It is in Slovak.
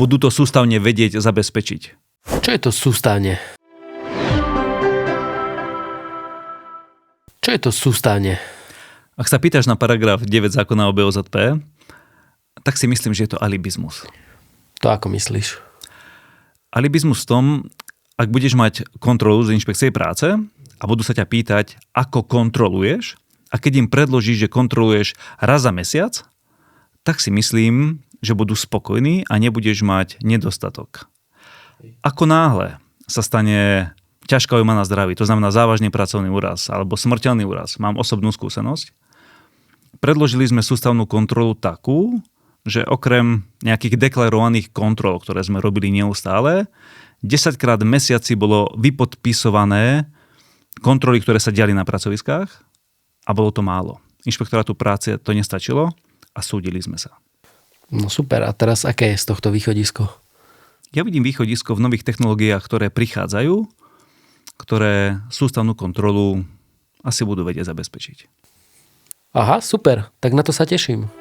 budú to sústavne vedieť zabezpečiť. Čo je to sústavne? Čo je to sústavne? Ak sa pýtaš na paragraf 9 zákona o BOZP, tak si myslím, že je to alibizmus. To ako myslíš? Alibizmus v tom, ak budeš mať kontrolu z inšpekcie práce a budú sa ťa pýtať, ako kontroluješ, a keď im predložíš, že kontroluješ raz za mesiac, tak si myslím, že budú spokojní a nebudeš mať nedostatok. Ako náhle sa stane ťažká ujma na zdraví, to znamená závažný pracovný úraz alebo smrteľný úraz, mám osobnú skúsenosť, predložili sme sústavnú kontrolu takú, že okrem nejakých deklarovaných kontrol, ktoré sme robili neustále, 10-krát v mesiaci bolo vypodpisované kontroly, ktoré sa diali na pracoviskách a bolo to málo. Inšpektorátu práce to nestačilo a súdili sme sa. No super, a teraz aké je z tohto východisko? Ja vidím východisko v nových technológiách, ktoré prichádzajú, ktoré sústavnú kontrolu asi budú vedieť zabezpečiť. Aha, super, tak na to sa teším.